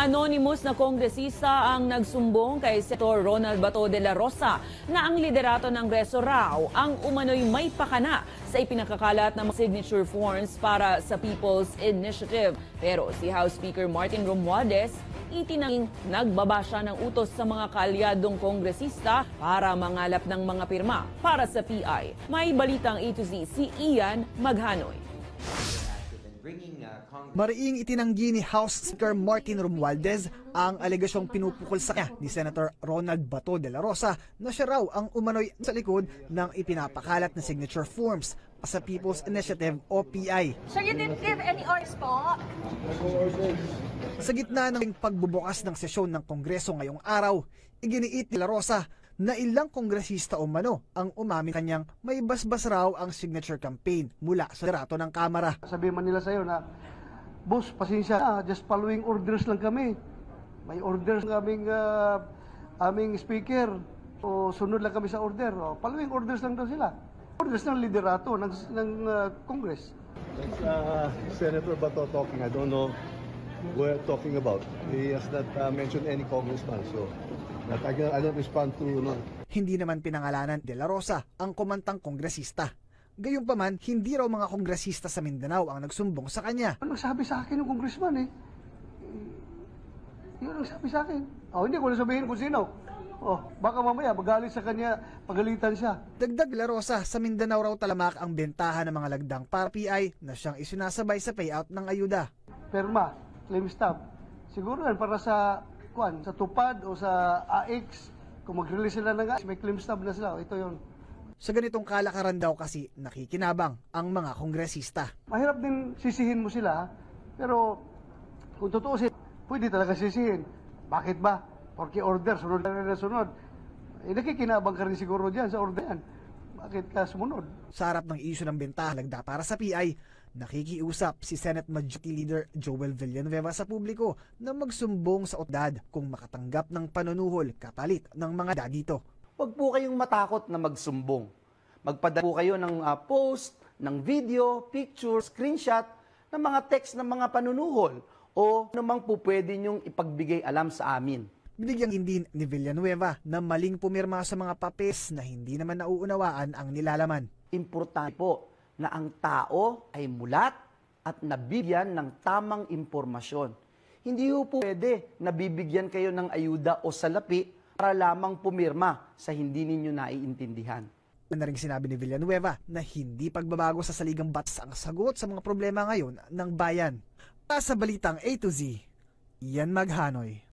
Anonymous na kongresista ang nagsumbong kay Senator Ronald Bato de la Rosa na ang liderato ng Kongreso raw ang umano'y may pakana sa ipinakakalat ng signature forms para sa People's Initiative. Pero si House Speaker Martin Romualdez itinanging nagbaba siya ng utos sa mga kaalyadong kongresista para mangalap ng mga pirma para sa PI. May balitang A to Z si Ian Maghanoy. Mariing itinanggi ni House Speaker Martin Romualdez ang alegasyong pinupukol sa kanya ni Senator Ronald Bato de la Rosa na siya raw ang umano'y sa likod ng ipinapakalat na signature forms sa People's Initiative o PI. So you didn't give any orders po? Sa gitna ng pagbubukas ng sesyon ng Kongreso ngayong araw, iginiit ni la Rosa na ilang kongresista o mano ang umamin kanyang may basbas raw ang signature campaign mula sa liderato ng Kamara. Sabihin man nila sa'yo na, boss, pasensya na, just following orders lang kami. May orders ng aming speaker. O sunod lang kami sa order. O, following orders lang daw sila. Orders ng liderato ng Congress. Senator Bato talking, I don't know what we're talking about. He has not mentioned any congressman, so I don't respond to. No. Hindi naman pinangalanan de la Rosa ang kumantang kongresista. Gayunpaman, hindi raw mga kongresista sa Mindanao ang nagsumbong sa kanya. Ano nagsabi sa akin ng congressman eh? Yun ang nagsabi sa akin. Hindi ko na sabihin kung sino. Baka mamaya magalit sa kanya, pagalitan siya. Dagdag la Rosa, sa Mindanao raw talamak ang bentahan ng mga lagdang para PI na siyang isinasabay sa payout ng ayuda. Perma, claim stub. Siguro yan para sa tupad o sa AX, kung mag-release sila ng may claim stub na sila. Ito yun. Sa ganitong kalakaran daw kasi nakikinabang ang mga kongresista. Mahirap din sisihin mo sila, pero kung tutuusin, pwede talaga sisihin. Bakit ba? Porque order, sunod na sunod. Nakikinabang ka rin siguro dyan sa order yan. Bakit ka sumunod? Sa harap ng isyu ng bentahan lagda para sa PI, nakikiusap si Senate Majority Leader Joel Villanueva sa publiko na magsumbong sa ODAD kung makatanggap ng panunuhol kapalit ng mga dagito. Huwag po kayong matakot na magsumbong. Magpadala po kayo ng post, ng video, picture, screenshot, ng mga text ng mga panunuhol o anumang po pwede nyong ipagbigay alam sa amin. Binigyang hindi ni Villanueva na maling pumirma sa mga papes na hindi naman nauunawaan ang nilalaman. Importante po na ang tao ay mulat at nabibigyan ng tamang impormasyon. Hindi po pwede na bibigyan kayo ng ayuda o salapi para lamang pumirma sa hindi ninyo naiintindihan. Na rin sinabi ni Villanueva na hindi pagbabago sa saligang batas ang sagot sa mga problema ngayon ng bayan. Sa balitang A to Z, Ian Maghanoy.